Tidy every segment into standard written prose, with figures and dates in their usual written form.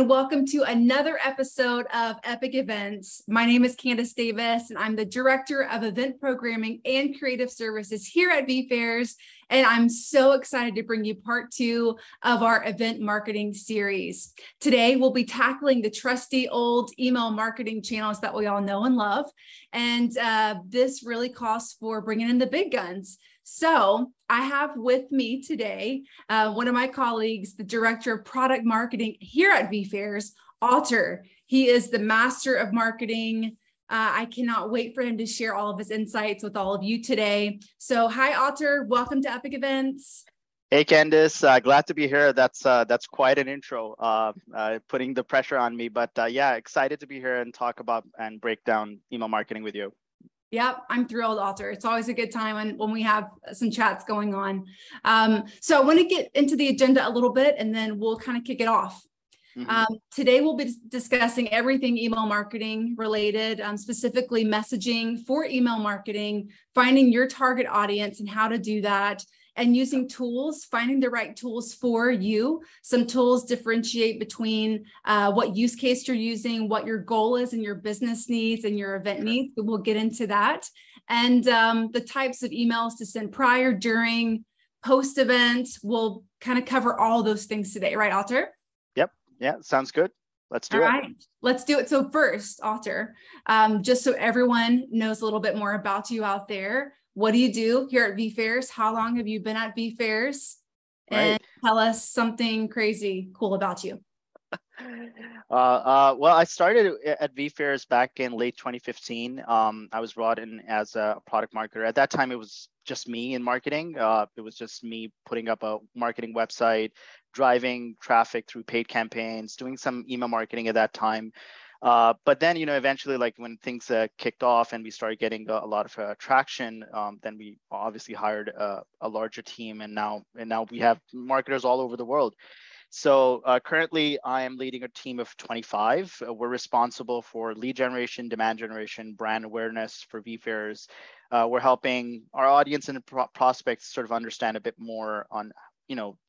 Welcome to another episode of Epic Events. My name is Candace Davis, and I'm the Director of Event Programming and Creative Services here at vFairs. And I'm so excited to bring you part 2 of our event marketing series. Today, we'll be tackling the trusty old email marketing channels that we all know and love. And this really calls for bringing in the big guns. So I have with me today one of my colleagues, the Director of Product Marketing here at vFairs, Alter. He is the master of marketing. I cannot wait for him to share all of his insights with all of you today. So hi, Alter. Welcome to Epic Events. Hey, Candace. Glad to be here. That's quite an intro, putting the pressure on me. But yeah, excited to be here and talk about and break down email marketing with you. Yep, I'm thrilled, Alter. It's always a good time when we have some chats going on. So I want to get into the agenda a little bit, and then we'll kind of kick it off. Mm-hmm. Today, we'll be discussing everything email marketing related, specifically messaging for email marketing, finding your target audience and how to do that, and using tools, finding the right tools for you. Some tools differentiate between what use case you're using, what your goal is and your business needs and your event needs. We'll get into that. And the types of emails to send prior, during, post-event. We'll kind of cover all those things today, right, Alter? Yep. Yeah, sounds good. Let's do it. All right, let's do it. So first, Alter, just so everyone knows a little bit more about you out there, what do you do here at vFairs? How long have you been at vFairs? And tell us something crazy cool about you. Well, I started at vFairs back in late 2015. I was brought in as a product marketer. At that time, it was just me in marketing. It was just me putting up a marketing website, driving traffic through paid campaigns, doing some email marketing at that time. But then, eventually, like when things kicked off and we started getting a lot of traction, then we obviously hired a larger team, and now we have marketers all over the world. So currently, I am leading a team of 25. We're responsible for lead generation, demand generation, brand awareness for vFairs. We're helping our audience and prospects sort of understand a bit more on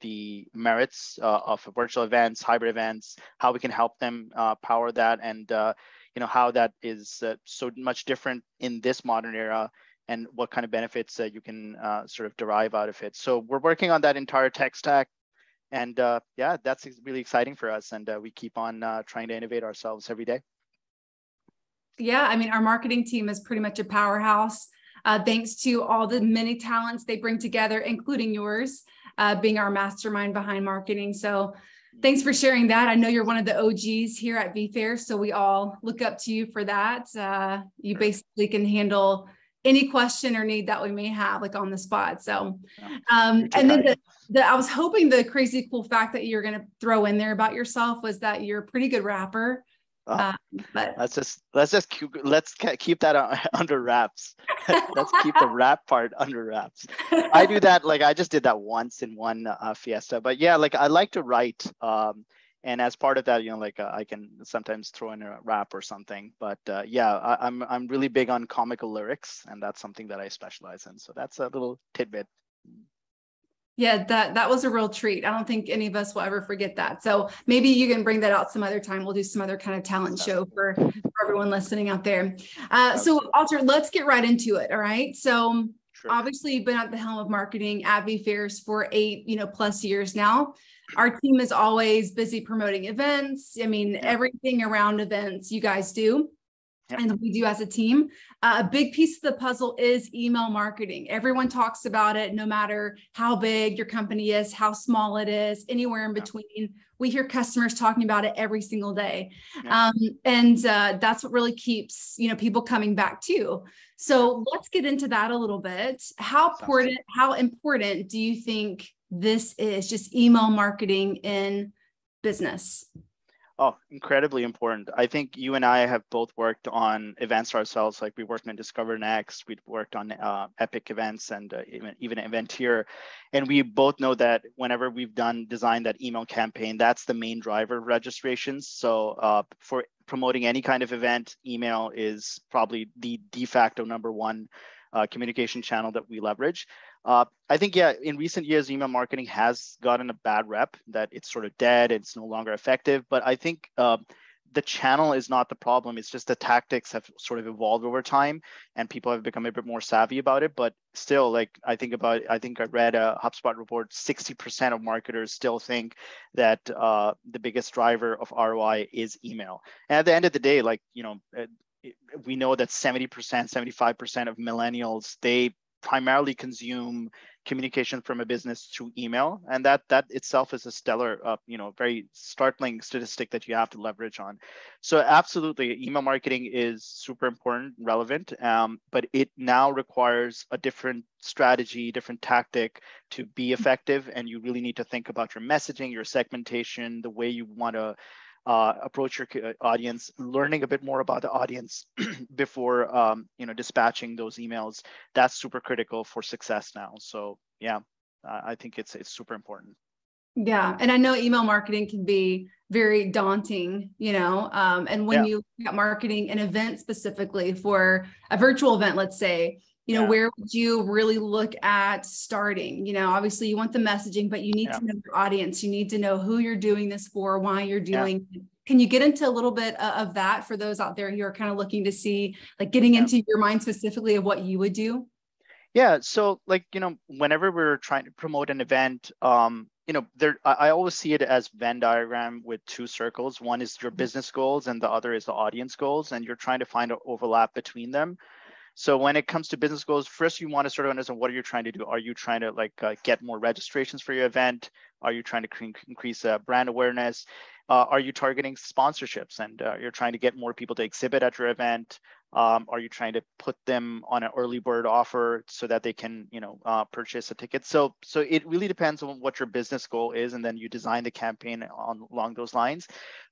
the merits of virtual events, hybrid events, how we can help them power that, and how that is so much different in this modern era, and what kind of benefits you can sort of derive out of it. So we're working on that entire tech stack, and yeah, that's really exciting for us, and we keep on trying to innovate ourselves every day. Yeah, I mean, our marketing team is pretty much a powerhouse, thanks to all the many talents they bring together, including yours. Being our mastermind behind marketing. So thanks for sharing that. I know you're one of the OGs here at vFairs, so we all look up to you for that. You basically can handle any question or need that we may have, like on the spot. So, and then I was hoping the crazy cool fact that you're going to throw in there about yourself was that you're a pretty good rapper. But let's keep that under wraps. Let's keep the rap part under wraps. I do that, like I just did that once in one fiesta, but yeah, like I like to write, and as part of that, I can sometimes throw in a rap or something. But yeah, I'm really big on comical lyrics, and that's something that I specialize in. So that's a little tidbit. Yeah, that was a real treat. I don't think any of us will ever forget that. So maybe you can bring that out some other time. We'll do some other kind of talent show for everyone listening out there. So Alter, let's get right into it. All right. So obviously you've been at the helm of marketing at vFairs for 8 plus years now. Our team is always busy promoting events. I mean, everything around events you guys do. And we do as a team. A big piece of the puzzle is email marketing. Everyone talks about it, no matter how big your company is, how small it is, anywhere in between. We hear customers talking about it every single day. And that's what really keeps, people coming back too. So let's get into that a little bit. How important do you think this is, just email marketing in business? Oh, incredibly important. I think you and I have both worked on events ourselves. Like we worked on Discover Next, we've worked on Epic events, and even Eventier. And we both know that whenever we've designed that email campaign, that's the main driver of registrations. So for promoting any kind of event, email is probably the de facto #1 communication channel that we leverage. I think, yeah, in recent years, email marketing has gotten a bad rep, that it's sort of dead, it's no longer effective. But I think the channel is not the problem. It's just the tactics have sort of evolved over time and people have become a bit more savvy about it. But still, like I think I read a HubSpot report, 60% of marketers still think that the biggest driver of ROI is email. And at the end of the day, like, we know that 70%, 75% of millennials, they primarily consume communication from a business through email, and that itself is a stellar, very startling statistic that you have to leverage on. So absolutely, email marketing is super important, relevant, but it now requires a different strategy, different tactic to be effective, and you really need to think about your messaging, your segmentation, the way you want to approach your audience, learning a bit more about the audience before dispatching those emails. That's super critical for success now. So yeah, I think it's super important. Yeah, and I know email marketing can be very daunting, and when you look at marketing an event specifically for a virtual event, let's say, where would you really look at starting? Obviously you want the messaging, but you need to know your audience. You need to know who you're doing this for, why you're doing it. Can you get into a little bit of that for those out there who are kind of looking to see, like getting into your mind specifically of what you would do? Yeah. So like, whenever we're trying to promote an event, I always see it as Venn diagram with two circles. One is your business goals and the other is the audience goals. And you're trying to find an overlap between them. So when it comes to business goals, first you want to sort of understand what are you trying to do. Are you trying to get more registrations for your event? Are you trying to increase brand awareness? Are you targeting sponsorships and you're trying to get more people to exhibit at your event? Are you trying to put them on an early bird offer so that they can, purchase a ticket? So it really depends on what your business goal is, and then you design the campaign along those lines.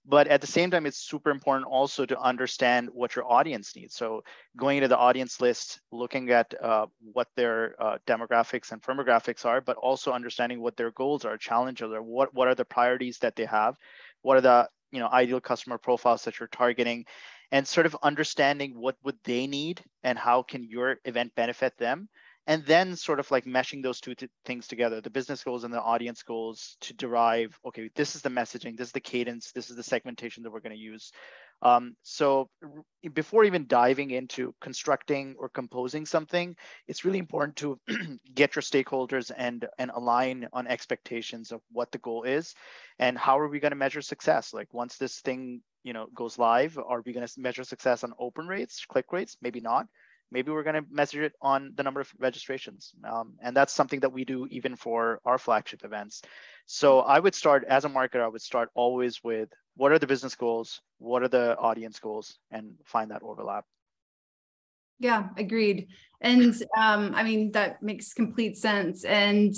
But at the same time, it's super important also to understand what your audience needs. So going into the audience list, looking at what their demographics and firmographics are, but also understanding what their goals are, challenges are, what are the priorities that they have, what are the ideal customer profiles that you're targeting, and sort of understanding what would they need and how can your event benefit them. And then sort of like meshing those two things together, the business goals and the audience goals, to derive, okay, this is the messaging, this is the cadence, this is the segmentation that we're going to use. So before even diving into constructing or composing something, it's really important to get your stakeholders and align on expectations of what the goal is and how are we going to measure success. Like once this thing goes live, are we going to measure success on open rates, click rates? Maybe not. Maybe we're going to measure it on the number of registrations. And that's something that we do even for our flagship events. So I would start, as a marketer, I would start always with what are the business goals, what are the audience goals, and find that overlap. Yeah, agreed. And I mean, that makes complete sense. And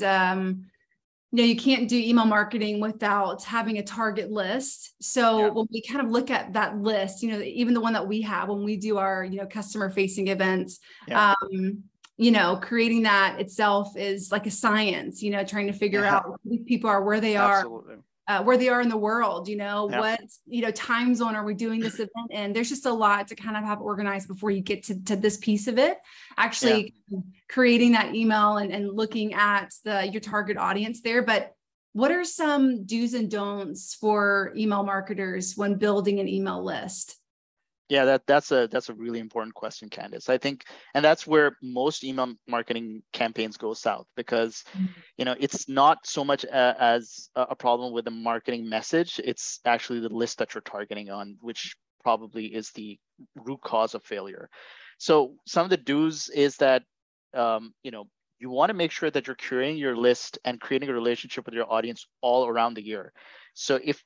you can't do email marketing without having a target list. So when we kind of look at that list, even the one that we have when we do our, customer facing events, creating that itself is like a science, trying to figure out who these people are, where they are. Absolutely. Where they are in the world, what, time zone are we doing this event in? There's just a lot to kind of have organized before you get to this piece of it. Actually creating that email and looking at your target audience there. But what are some do's and don'ts for email marketers when building an email list? Yeah, that's a really important question, Candice. I think, and that's where most email marketing campaigns go south, because it's not so much as a problem with the marketing message. It's actually the list that you're targeting on, which probably is the root cause of failure. So some of the do's is that you want to make sure that you're curating your list and creating a relationship with your audience all around the year. So if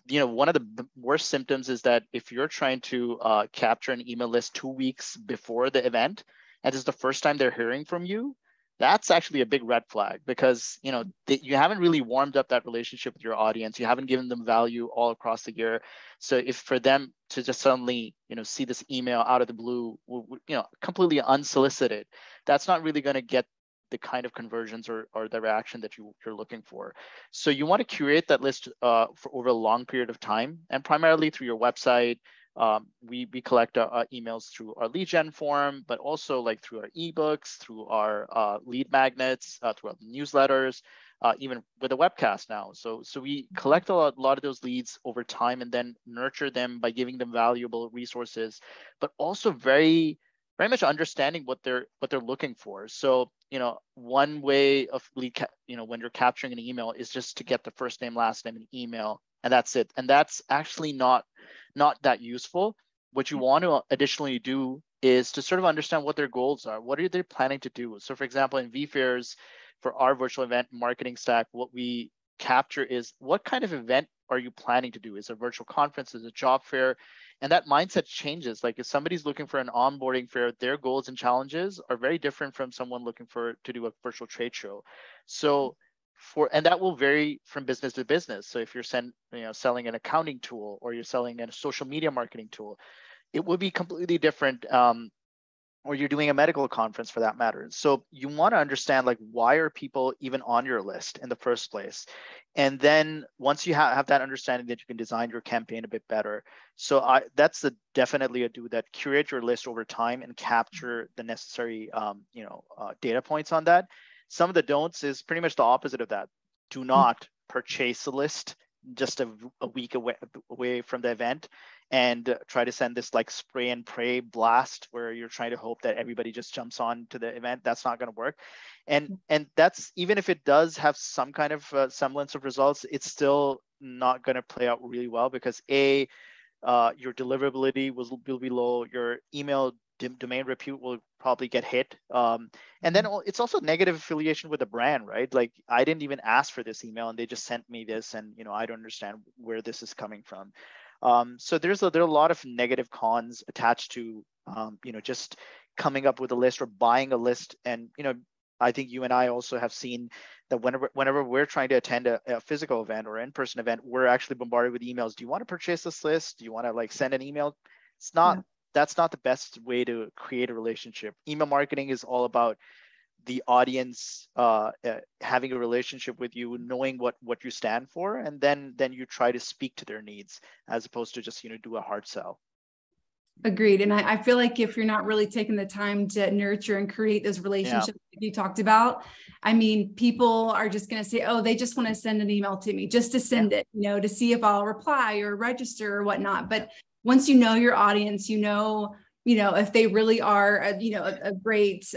one of the worst symptoms is that if you're trying to capture an email list 2 weeks before the event, and this is the first time they're hearing from you, that's actually a big red flag, because you haven't really warmed up that relationship with your audience. You haven't given them value all across the year. So if for them to just suddenly see this email out of the blue, completely unsolicited, that's not really going to get the kind of conversions or the reaction that you're looking for. So you want to curate that list for over a long period of time, and primarily through your website. We collect emails through our lead gen form, but also like through our ebooks, through our lead magnets, through our newsletters, even with a webcast now. So we collect a lot of those leads over time, and then nurture them by giving them valuable resources, but also very much understanding what they're looking for. So one way of when you're capturing an email is just to get the first name, last name, and email, and that's it. And that's actually not that useful. What you want to additionally do is to sort of understand what their goals are. What are they planning to do? So for example, in vFairs, for our virtual event marketing stack, what we capture is what kind of event are you planning to do? Is it a virtual conference? Is it a job fair? And that mindset changes. Like if somebody's looking for an onboarding fair, their goals and challenges are very different from someone looking to do a virtual trade show. So and that will vary from business to business. So if you're selling an accounting tool, or you're selling a social media marketing tool, it will be completely different. Or you're doing a medical conference for that matter. So you want to understand, like, why are people even on your list in the first place? And then once you have that understanding, that you can design your campaign a bit better. So that's definitely a do that. Curate your list over time and capture the necessary data points on that. Some of the don'ts is pretty much the opposite of that. Do not purchase a list just a week away from the event and try to send this like spray and pray blast where you're trying to hope that everybody just jumps on to the event. That's not going to work. And that's, even if it does have some kind of semblance of results, it's still not going to play out really well, because your deliverability will be low, your email domain repute will probably get hit. And then it's also negative affiliation with the brand, right? Like, I didn't even ask for this email and they just sent me this, and I don't understand where this is coming from. So there are a lot of negative cons attached to just coming up with a list or buying a list. And I think you and I also have seen that whenever we're trying to attend a physical event or in-person event, we're actually bombarded with emails. Do you want to purchase this list? Do you want to like send an email? It's not. Yeah. That's not the best way to create a relationship. Email marketing is all about the audience having a relationship with you, knowing what you stand for, and then you try to speak to their needs, as opposed to just do a hard sell. Agreed. And I feel like if you're not really taking the time to nurture and create those relationships that you talked about, I mean, people are just going to say, oh, they just want to send an email to me just to send it, to see if I'll reply or register or whatnot. But once you know your audience, if they really are, a great,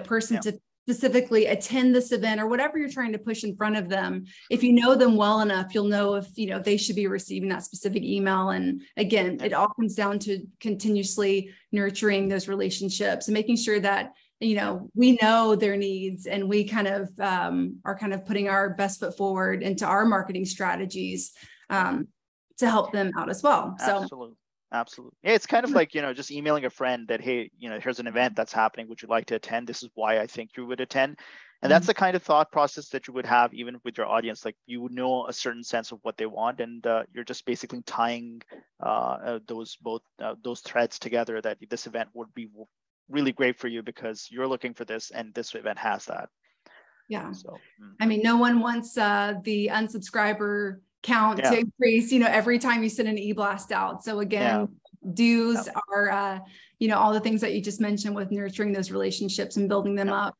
person to specifically attend this event or whatever you're trying to push in front of them. If you know them well enough, you'll know if, they should be receiving that specific email. And again, it all comes down to continuously nurturing those relationships and making sure that, we know their needs, and we kind of are kind of putting our best foot forward into our marketing strategies to help them out as well. So Absolutely. Yeah, it's kind of like, just emailing a friend that, hey, here's an event that's happening. Would you like to attend? This is why I think you would attend. And that's the kind of thought process that you would have even with your audience. Like, you would know a certain sense of what they want, and you're just basically tying those threads together, that this event would be really great for you because you're looking for this, and this event has that. Yeah. So, I mean, no one wants the unsubscriber count to increase, every time you send an e-blast out. So again, dues are, all the things that you just mentioned with nurturing those relationships and building them up.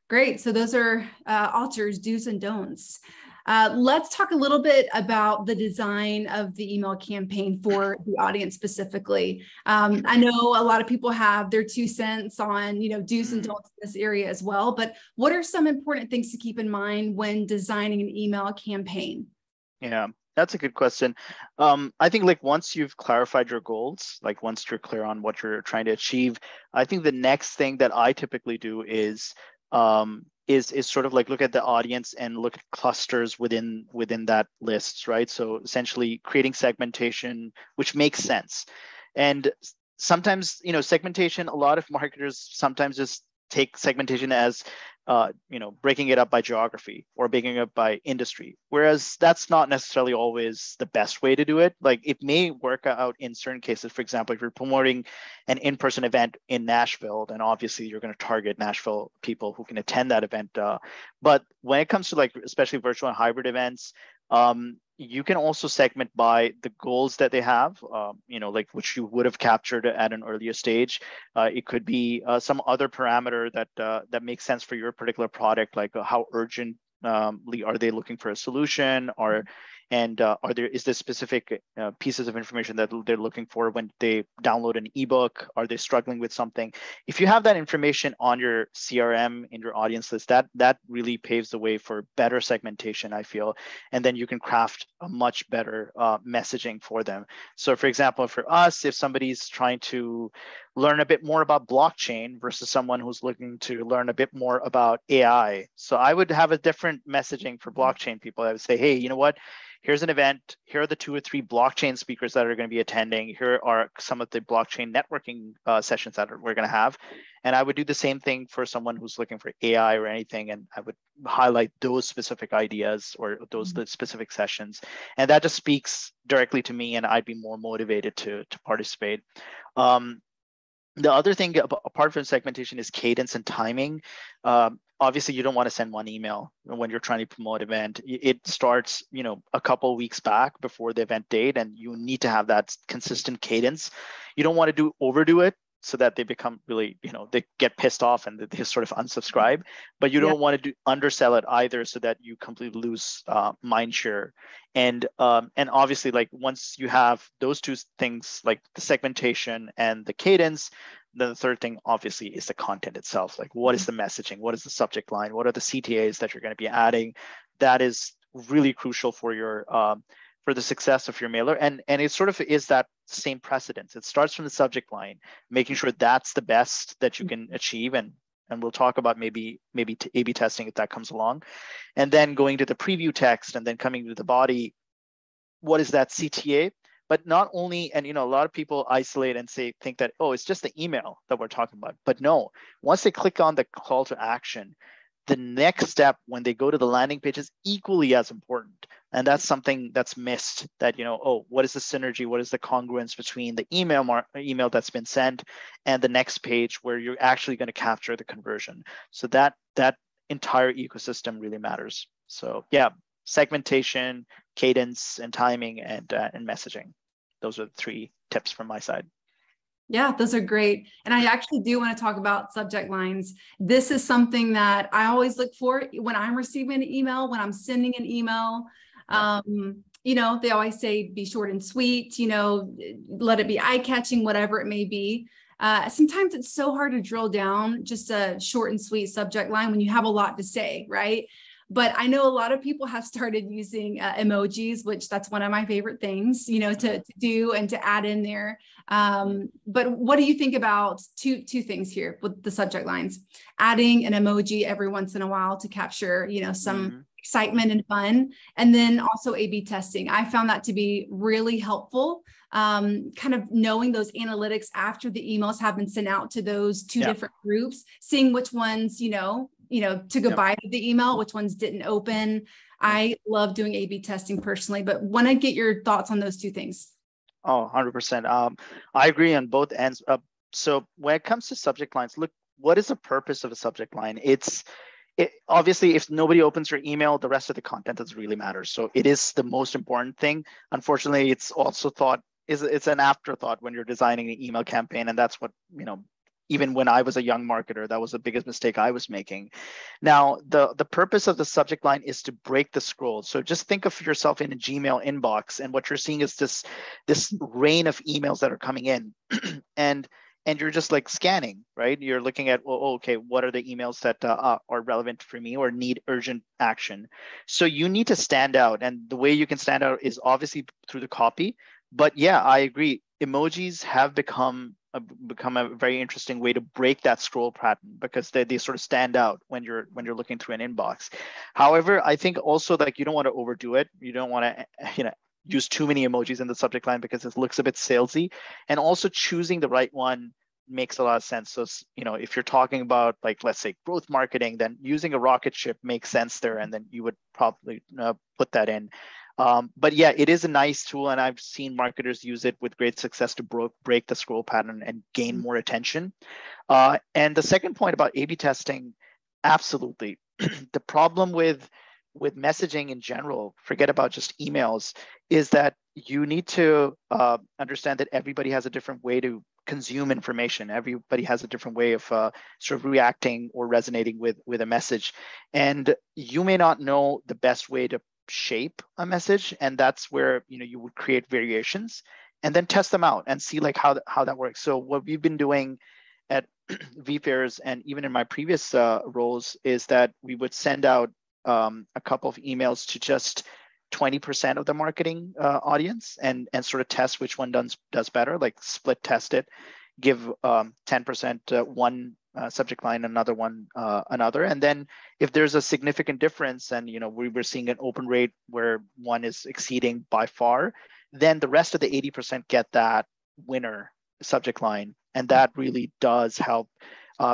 Great. So those are Alter's do's and don'ts. Let's talk a little bit about the design of the email campaign for the audience specifically. I know a lot of people have their 2 cents on, do's and don'ts in this area as well, but what are some important things to keep in mind when designing an email campaign? Yeah, that's a good question. I think like once you've clarified your goals, like once you're clear on what you're trying to achieve, I think the next thing that I typically do is sort of like look at the audience and look at clusters within that list, right? So essentially creating segmentation, which makes sense. And sometimes, segmentation, a lot of marketers sometimes just take segmentation as breaking it up by geography or breaking it up by industry, whereas that's not necessarily always the best way to do it. Like it may work out in certain cases. For example, if you're promoting an in-person event in Nashville, then obviously you're going to target Nashville people who can attend that event. But when it comes to like especially virtual and hybrid events, you can also segment by the goals that they have, like which you would have captured at an earlier stage. It could be some other parameter that makes sense for your particular product, like how urgently are they looking for a solution, is there specific pieces of information that they're looking for when they download an ebook? Are they struggling with something? If you have that information on your CRM in your audience list, that really paves the way for better segmentation, I feel, and then you can craft a much better messaging for them. So for example, for us, if somebody's trying to learn a bit more about blockchain versus someone who's looking to learn a bit more about AI, so I would have a different messaging for blockchain people. I would say, hey, you know what? Here's an event. Here are the 2 or 3 blockchain speakers that are going to be attending. Here are some of the blockchain networking sessions that we're going to have. And I would do the same thing for someone who's looking for AI or anything. And I would highlight those specific ideas or those specific sessions. And that just speaks directly to me, and I'd be more motivated to participate. The other thing apart from segmentation is cadence and timing. Obviously, you don't want to send one email when you're trying to promote an event. It starts, a couple of weeks back before the event date, and you need to have that consistent cadence. You don't want to overdo it so that they become really, they get pissed off and they sort of unsubscribe. But you don't want to undersell it either, so that you completely lose mind share. And obviously, like once you have those 2 things, like the segmentation and the cadence, then the third thing obviously is the content itself. Like what is the messaging? What is the subject line? What are the CTAs that you're going to be adding? That is really crucial for your for the success of your mailer. And it sort of is that same precedence. It starts from the subject line, making sure that's the best that you can achieve. And we'll talk about maybe A/B testing if that comes along. And then going to the preview text and then coming to the body. What is that CTA? But not only, and a lot of people isolate and think that, oh, it's just the email that we're talking about. But no, once they click on the call to action, the next step when they go to the landing page is equally as important. And that's something that's missed, that, what is the synergy? What is the congruence between the email that's been sent and the next page where you're actually going to capture the conversion? So that entire ecosystem really matters. So yeah, segmentation, cadence, and timing, and messaging. Those are the 3 tips from my side. Yeah, those are great. And I actually do want to talk about subject lines. This is something that I always look for when I'm receiving an email, when I'm sending an email. They always say be short and sweet, let it be eye-catching, whatever it may be. Sometimes it's so hard to drill down just a short and sweet subject line when you have a lot to say, right? But I know a lot of people have started using emojis, which that's one of my favorite things, to do and to add in there. But what do you think about two things here with the subject lines? Adding an emoji every once in a while to capture, some excitement and fun. And then also A/B testing. I found that to be really helpful. Kind of knowing those analytics after the emails have been sent out to those 2 different groups, seeing which ones, to goodbye to the email, which ones didn't open. I love doing A/B testing personally, but want to get your thoughts on those 2 things. Oh, 100%. I agree on both ends. So when it comes to subject lines, look, what is the purpose of a subject line? Obviously, if nobody opens your email, the rest of the content doesn't really matter. So it is the most important thing. Unfortunately, it's also it's an afterthought when you're designing an email campaign. And that's what, even when I was a young marketer, that was the biggest mistake I was making. Now, the purpose of the subject line is to break the scroll. So just think of yourself in a Gmail inbox, and what you're seeing is this rain of emails that are coming in. And you're just like scanning, right? You're looking at, well, okay, what are the emails that are relevant for me or need urgent action? So you need to stand out. And the way you can stand out is obviously through the copy. But yeah, I agree. Emojis have become a very interesting way to break that scroll pattern, because they sort of stand out when you're looking through an inbox. However, I think also, like, you don't want to overdo it. You don't want to, use too many emojis in the subject line because it looks a bit salesy. And also choosing the right one makes a lot of sense. So, if you're talking about like, let's say growth marketing, then using a rocket ship makes sense there. And then you would probably put that in. But yeah, it is a nice tool. And I've seen marketers use it with great success to break the scroll pattern and gain more attention. And the second point about A/B testing, absolutely. The problem with messaging in general, forget about just emails, is that you need to understand that everybody has a different way to consume information. Everybody has a different way of sort of reacting or resonating with a message. And you may not know the best way to shape a message. And that's where, you would create variations and then test them out and see like how that works. So what we've been doing at vFairs and even in my previous roles is that we would send out a couple of emails to just 20% of the marketing audience and sort of test which one does better, like split test it, give 10% one subject line, another one another. And then if there's a significant difference and we were seeing an open rate where one is exceeding by far, then the rest of the 80% get that winner subject line. And that really does help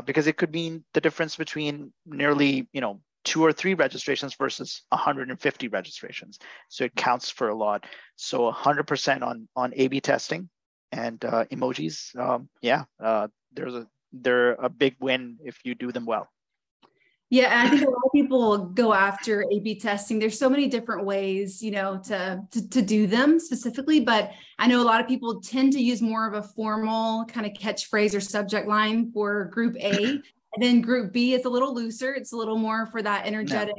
because it could mean the difference between nearly 2 or 3 registrations versus 150 registrations. So it counts for a lot. So 100% on A/B testing and emojis. They're a big win if you do them well. Yeah, and I think a lot of people go after A/B testing. There's so many different ways, to do them specifically, but I know a lot of people tend to use more of a formal kind of catchphrase or subject line for group A. And then group B is a little looser. It's a little more for that energetic,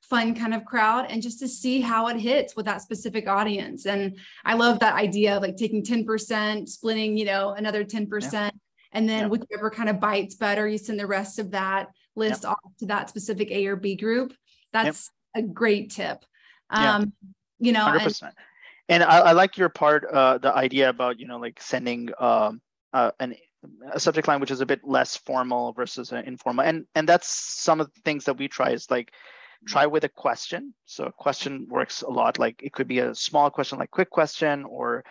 fun kind of crowd, and just to see how it hits with that specific audience. And I love that idea of like taking 10%, splitting, another 10%, and then whichever kind of bites better, you send the rest of that list off to that specific A or B group. That's a great tip. 100%. And I like your part, the idea about, like sending a subject line which is a bit less formal versus informal, and that's some of the things that we try is like try with a question. So a question works a lot. Like it could be a small question like quick question, or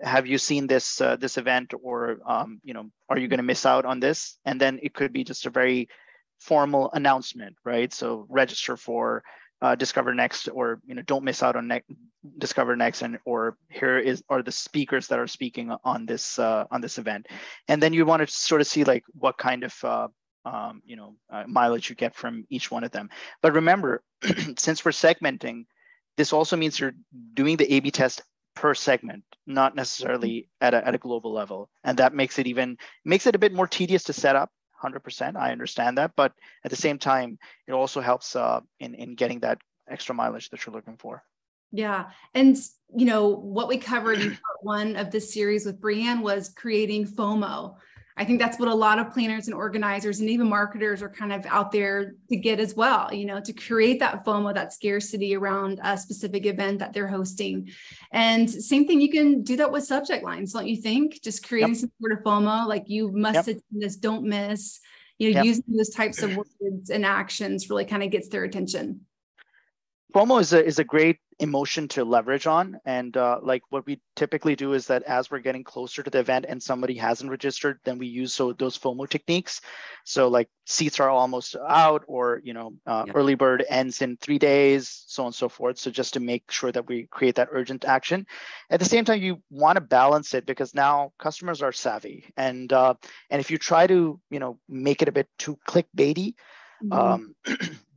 have you seen this event, or are you going to miss out on this? And then it could be just a very formal announcement, right? So register for Discover Next, or don't miss out on Discover Next, and or here are the speakers that are speaking on this event. And then you want to sort of see like what kind of mileage you get from each one of them. But remember, since we're segmenting, this also means you're doing the A/B test per segment, not necessarily at a global level, and that makes it a bit more tedious to set up. 100%, I understand that, but at the same time, it also helps in getting that extra mileage that you're looking for. Yeah, and what we covered in part 1 of this series with Brianne was creating FOMO. I think that's what a lot of planners and organizers and even marketers are kind of out there to get as well, to create that FOMO, that scarcity around a specific event that they're hosting. And same thing, you can do that with subject lines, don't you think? Just creating some sort of FOMO, like you must attend this, don't miss, using those types of words and actions really kind of gets their attention. FOMO is a great emotion to leverage on. And like what we typically do is that as we're getting closer to the event and somebody hasn't registered, then we use those FOMO techniques. So like seats are almost out, or, early bird ends in 3 days, so on and so forth. So just to make sure that we create that urgent action. At the same time, you want to balance it because now customers are savvy. And if you try to, make it a bit too clickbaity,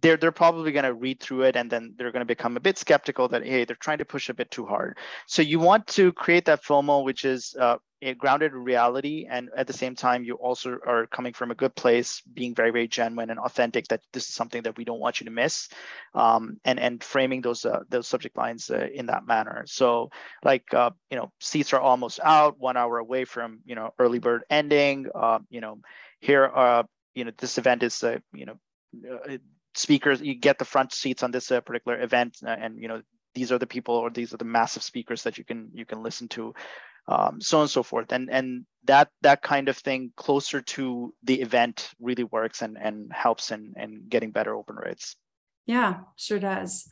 they're probably going to read through it, and then they're going to become a bit skeptical that, hey, they're trying to push a bit too hard. So you want to create that FOMO, which is grounded in reality, and at the same time, you also are coming from a good place, being very, very genuine and authentic, that this is something that we don't want you to miss, and framing those subject lines in that manner. So like, seats are almost out, 1 hour away from, early bird ending, here are, this event is, speakers, you get the front seats on this particular event, and these are the people, or these are the massive speakers that you can listen to, so on and so forth, and that kind of thing closer to the event really works and helps in getting better open rates. Yeah, sure does.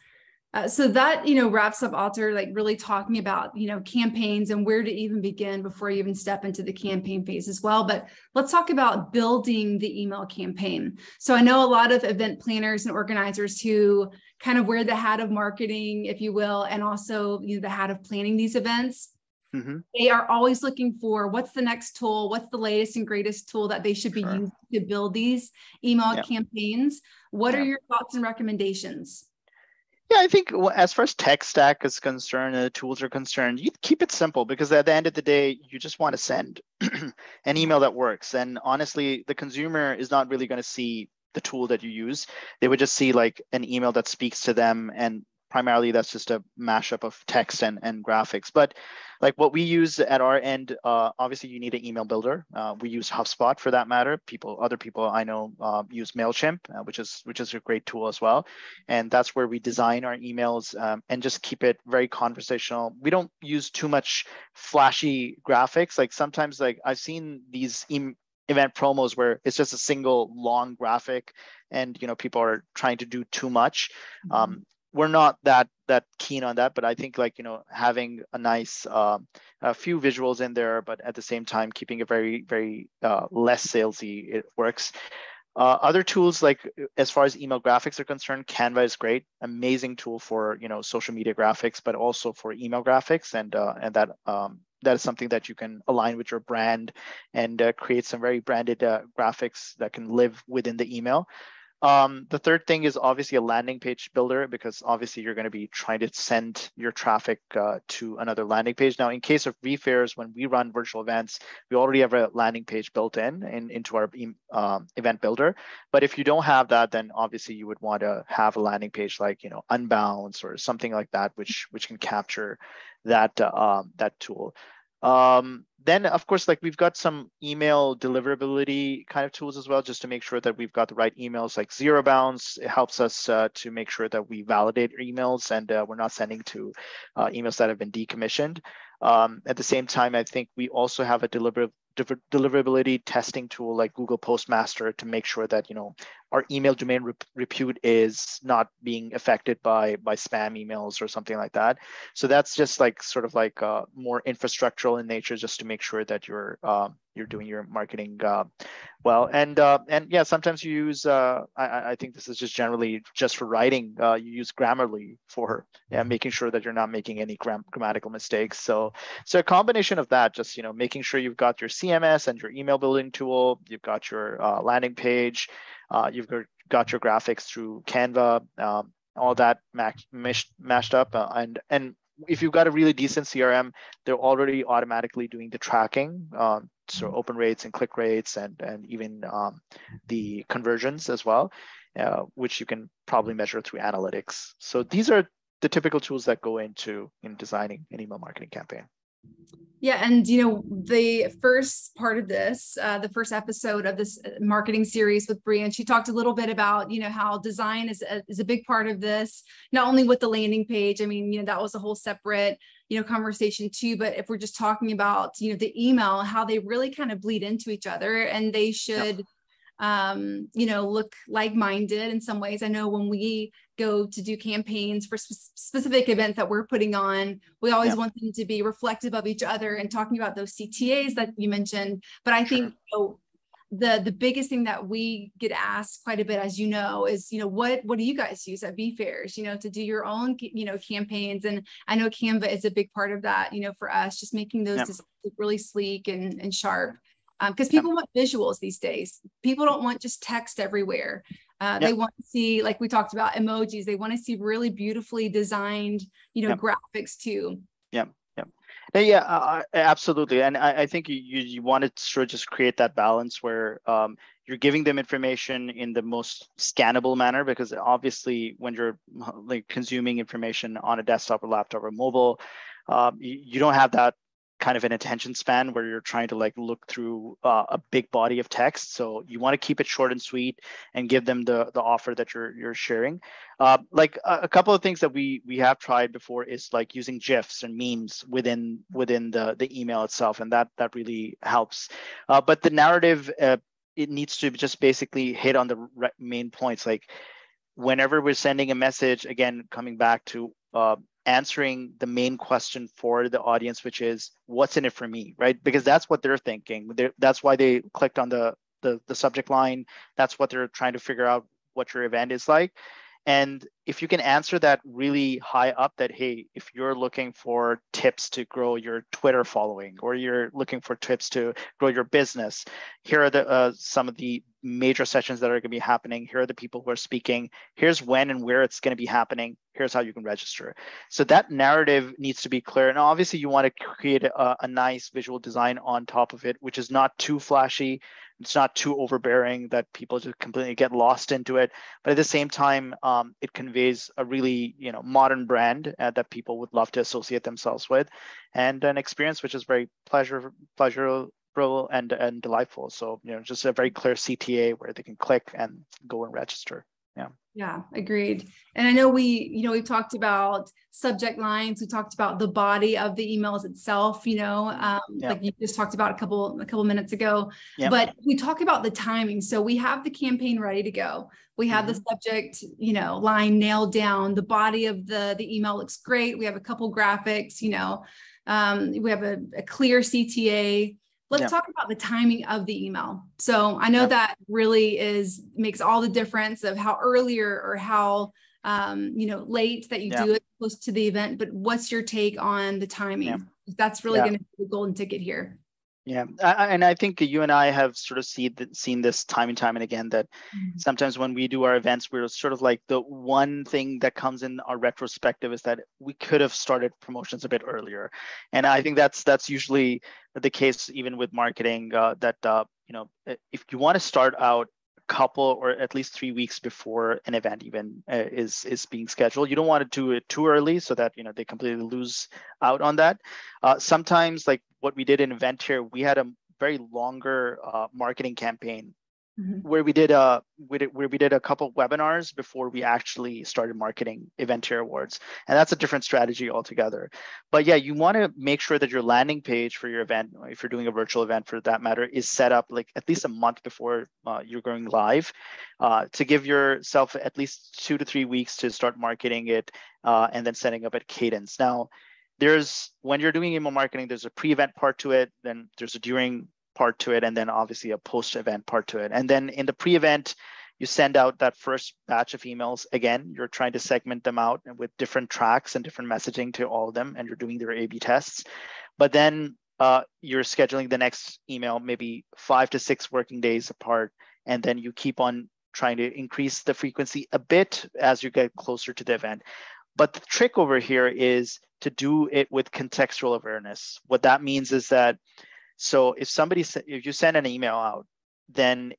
So that, wraps up Alter, like really talking about, campaigns and where to even begin before you even step into the campaign phase as well. But let's talk about building the email campaign. So I know a lot of event planners and organizers who kind of wear the hat of marketing, if you will, and also the hat of planning these events. Mm-hmm. They are always looking for what's the next tool, what's the latest and greatest tool that they should be using to build these email campaigns. What are your thoughts and recommendations? Yeah, I think as far as tech stack is concerned, and the tools are concerned, you keep it simple, because at the end of the day, you just want to send an email that works. And honestly, the consumer is not really going to see the tool that you use. They would just see like an email that speaks to them, and primarily that's just a mashup of text and graphics. But like what we use at our end, obviously you need an email builder. We use HubSpot for that matter. Other people I know use MailChimp, which is a great tool as well. And that's where we design our emails and just keep it very conversational. We don't use too much flashy graphics. Like sometimes, like I've seen these event promos where it's just a single long graphic, and people are trying to do too much. We're not that keen on that, but I think like having a nice a few visuals in there, but at the same time keeping it very less salesy, it works. Other tools, like as far as email graphics are concerned, Canva is great, amazing tool for social media graphics, but also for email graphics, and that is something that you can align with your brand and create some very branded graphics that can live within the email. The third thing is obviously a landing page builder, because obviously you're going to be trying to send your traffic to another landing page. Now, in case of vFairs, when we run virtual events, we already have a landing page built into our event builder. But if you don't have that, then obviously you would want to have a landing page like Unbounce or something like that, which can capture that that tool. Then of course, like we've got some email deliverability kind of tools as well, just to make sure that we've got the right emails, like Zero Bounce. It helps us to make sure that we validate our emails and we're not sending to emails that have been decommissioned. At the same time, I think we also have a deliverability testing tool like Google Postmaster to make sure that our email domain repute is not being affected by spam emails or something like that. So that's just like sort of like more infrastructural in nature, just to make sure that you're doing your marketing well. And yeah, sometimes you use I think this is just generally just for writing. You use Grammarly for making sure that you're not making any grammatical mistakes. So a combination of that, just making sure you've got your CMS and your email building tool, you've got your landing page, you've got your graphics through Canva, all that mashed up, and if you've got a really decent CRM, they're already automatically doing the tracking, so open rates and click rates, and even the conversions as well, which you can probably measure through analytics. So these are the typical tools that go into designing an email marketing campaign. Yeah, and the first part of this, the first episode of this marketing series with Brian, she talked a little bit about how design is a big part of this, not only with the landing page. I mean, that was a whole separate conversation too. But if we're just talking about the email, how they really kind of bleed into each other, and they should look like-minded in some ways. I know when we go to do campaigns for specific events that we're putting on, we always want them to be reflective of each other and talking about those CTAs that you mentioned. But I think the biggest thing that we get asked quite a bit, as is what do you guys use at vFairs to do your own campaigns? And I know Canva is a big part of that for us, just making those designs look really sleek and sharp. Because people want visuals these days. People don't want just text everywhere. They want to see, like we talked about, emojis. They want to see really beautifully designed, graphics too. Yeah, absolutely. And I think you want to sort of just create that balance where you're giving them information in the most scannable manner, because obviously when you're like consuming information on a desktop or laptop or mobile, you don't have that kind of an attention span where you're trying to like look through a big body of text. So you want to keep it short and sweet and give them the offer that you're sharing. Like a couple of things that we have tried before is like using GIFs and memes within the email itself, and that really helps. But the narrative, it needs to just basically hit on the main points. Like whenever we're sending a message, again, coming back to answering the main question for the audience, which is what's in it for me, right? Because that's what they're thinking. That's why they clicked on the subject line. That's what they're trying to figure out what your event is like. And if you can answer that really high up, that, hey, if you're looking for tips to grow your Twitter following, or you're looking for tips to grow your business, here are the some of the major sessions that are going to be happening. Here are the people who are speaking. Here's when and where it's going to be happening. Here's how you can register. So that narrative needs to be clear. And obviously you want to create a nice visual design on top of it, which is not too flashy. It's not too overbearing that people just completely get lost into it. But at the same time, it conveys a really, modern brand that people would love to associate themselves with, and an experience which is very pleasurable and delightful. So, just a very clear CTA where they can click and go and register. Yeah, agreed. And I know we've talked about subject lines. We talked about the body of the emails itself, like you just talked about a couple minutes ago, but we talk about the timing. So we have the campaign ready to go. We have the subject, line nailed down. The body of the email looks great. We have a couple graphics, we have a clear CTA. Let's talk about the timing of the email. So I know that really makes all the difference of how earlier or how, late that you do it close to the event, but what's your take on the timing? That's really going to be the golden ticket here. Yeah, and I think you and I have sort of seen this time and time and again, that sometimes when we do our events, we're sort of like, the one thing that comes in our retrospective is that we could have started promotions a bit earlier. And I think that's usually the case even with marketing, if you want to start out a couple or at least 3 weeks before an event even is being scheduled, you don't want to do it too early so that they completely lose out on that. Sometimes, like what we did in Event here, we had a very longer marketing campaign where we did a couple webinars before we actually started marketing Event here Awards, and that's a different strategy altogether. But yeah, you want to make sure that your landing page for your event, if you're doing a virtual event for that matter, is set up like at least a month before you're going live, to give yourself at least 2 to 3 weeks to start marketing it, and then setting up a cadence. Now, when you're doing email marketing, there's a pre-event part to it, then there's a during part to it, and then obviously a post-event part to it. And then in the pre-event, you send out that first batch of emails. Again, you're trying to segment them out with different tracks and different messaging to all of them, and you're doing their A/B tests. But then you're scheduling the next email maybe 5 to 6 working days apart, and then you keep on trying to increase the frequency a bit as you get closer to the event. But the trick over here is to do it with contextual awareness. What that means is that, so if you send an email out, then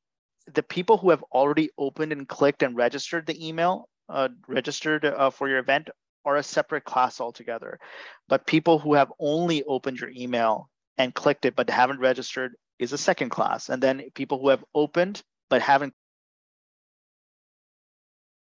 the people who have already opened and clicked and registered the email, for your event, are a separate class altogether. But people who have only opened your email and clicked it but haven't registered is a second class. And then people who have opened but haven't